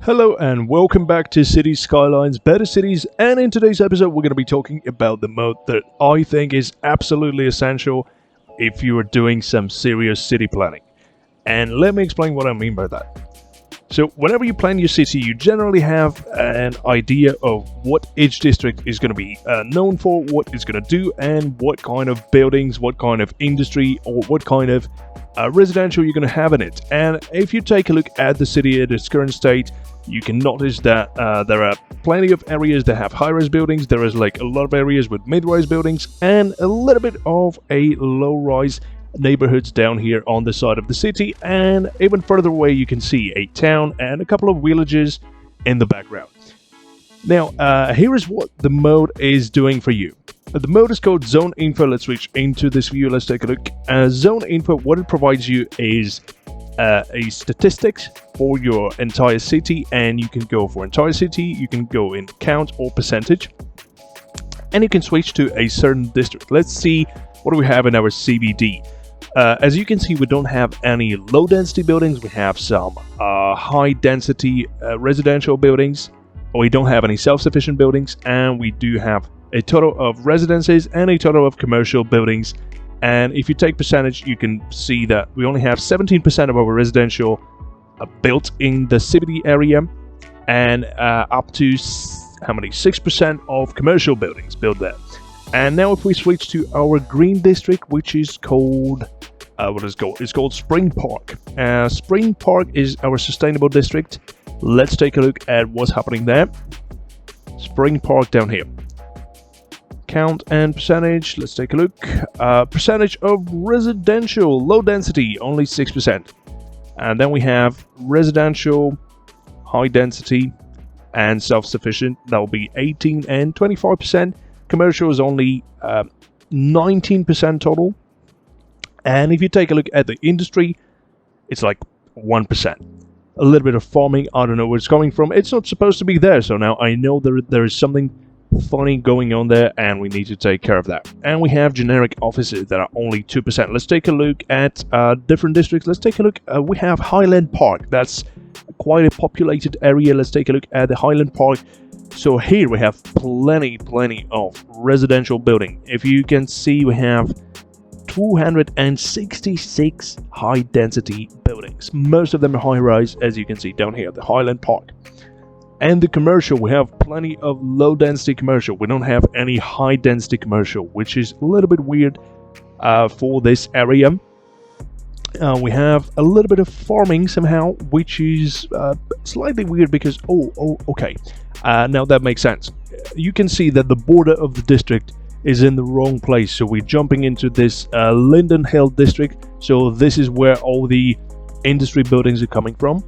Hello and welcome back to Cities Skylines Better Cities, and in today's episode we're going to be talking about the mode that I think is absolutely essential if you are doing some serious city planning. And let me explain what I mean by that. So whenever you plan your city, you generally have an idea of what each district is going to be known for, what it's going to do, and what kind of buildings, what kind of industry, or what kind of residential you're going to have in it. And if you take a look at the city at its current state, you can notice that there are plenty of areas that have high-rise buildings. There is like a lot of areas with mid-rise buildings and a little bit of a low-rise neighborhoods down here on the side of the city, and even further away you can see a town and a couple of villages in the background. Now here is what the mode is doing for you. The mode is called Zone Info. Let's switch into this view. Let's take a look. Zone Info, what it provides you is a statistics for your entire city, and you can go for entire city, you can go in count or percentage, and you can switch to a certain district. Let's see what do we have in our CBD. As you can see, we don't have any low density buildings. We have some high density residential buildings. We don't have any self-sufficient buildings, and we do have a total of residences and a total of commercial buildings. And if you take percentage, you can see that we only have 17% of our residential built in the CBD area, and up to how many? 6% of commercial buildings built there. And now if we switch to our green district, which is called it's called Spring Park. Spring Park is our sustainable district. Let's take a look at what's happening there. Spring Park down here. Count and percentage. Let's take a look. Percentage of residential low density, only 6%. And then we have residential, high density, and self-sufficient. That will be 18 and 25%. Commercial is only 19% total. And if you take a look at the industry, it's like 1%. A little bit of farming, I don't know where it's coming from. It's not supposed to be there, so now I know there is something funny going on there, and we need to take care of that. And we have generic offices that are only 2%. Let's take a look at different districts. Let's take a look. We have Highland Park. That's quite a populated area. Let's take a look at the Highland Park. So here we have plenty of residential building. If you can see, we have 266 high density buildings. Most of them are high rise, as you can see down here at the Highland Park. And the commercial, we have plenty of low density commercial. We don't have any high density commercial, which is a little bit weird for this area. We have a little bit of farming somehow, which is slightly weird because okay. Now that makes sense. You can see that the border of the district is in the wrong place, so we're jumping into this Linden Hill district. So this is where all the industry buildings are coming from.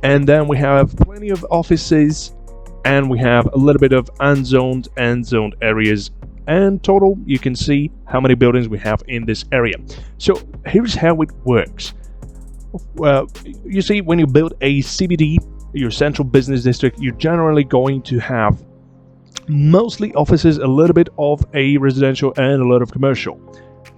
And then we have plenty of offices, and we have a little bit of unzoned and zoned areas. And total, you can see how many buildings we have in this area. So here's how it works. You see, when you build a CBD, your central business district, you're generally going to have mostly offices, a little bit of a residential, and a lot of commercial.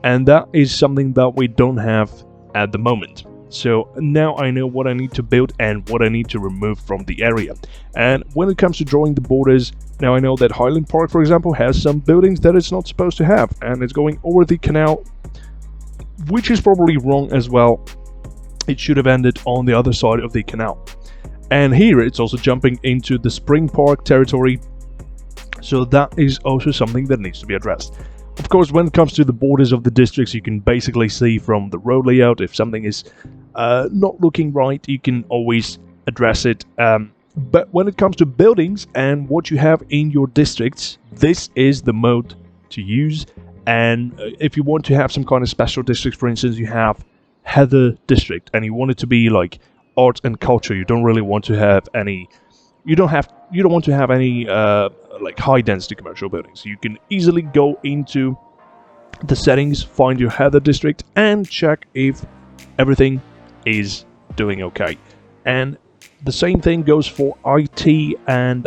And that is something that we don't have at the moment. So now I know what I need to build and what I need to remove from the area. And when it comes to drawing the borders, now I know that Highland Park, for example, has some buildings that it's not supposed to have, and it's going over the canal, which is probably wrong as well. It should have ended on the other side of the canal. And here it's also jumping into the Spring Park territory. So that is also something that needs to be addressed. Of course, when it comes to the borders of the districts, you can basically see from the road layout if something is not looking right. You can always address it. But when it comes to buildings and what you have in your districts, this is the mode to use. And if you want to have some kind of special district, for instance, you have Heather District, and you want it to be like art and culture. You don't really want to have any. You don't want to have any like high density commercial buildings. You can easily go into the settings, find your Heather District, and check if everything is doing okay. And the same thing goes for IT and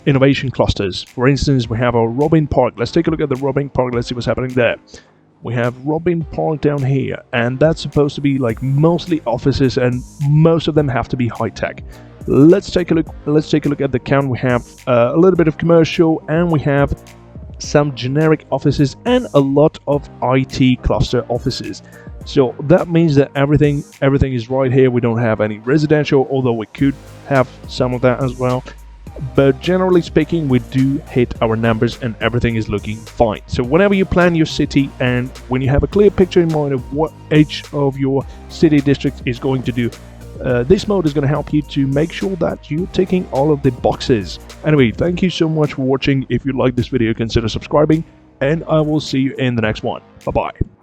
innovation clusters. For instance, we have our Robin Park. Let's take a look at the Robin Park. Let's see what's happening there. We have Robin Park down here, and that's supposed to be like mostly offices, and most of them have to be high tech. let's take a look. Let's take a look at the count. We have a little bit of commercial, and we have some generic offices and a lot of IT cluster offices. So that means that everything is right here. We don't have any residential, although we could have some of that as well. But generally speaking, we do hit our numbers and everything is looking fine. So whenever you plan your city and when you have a clear picture in mind of what each of your city districts is going to do, this mode is going to help you to make sure that you're ticking all of the boxes. Anyway, thank you so much for watching. If you like this video, consider subscribing, and I will see you in the next one. Bye bye.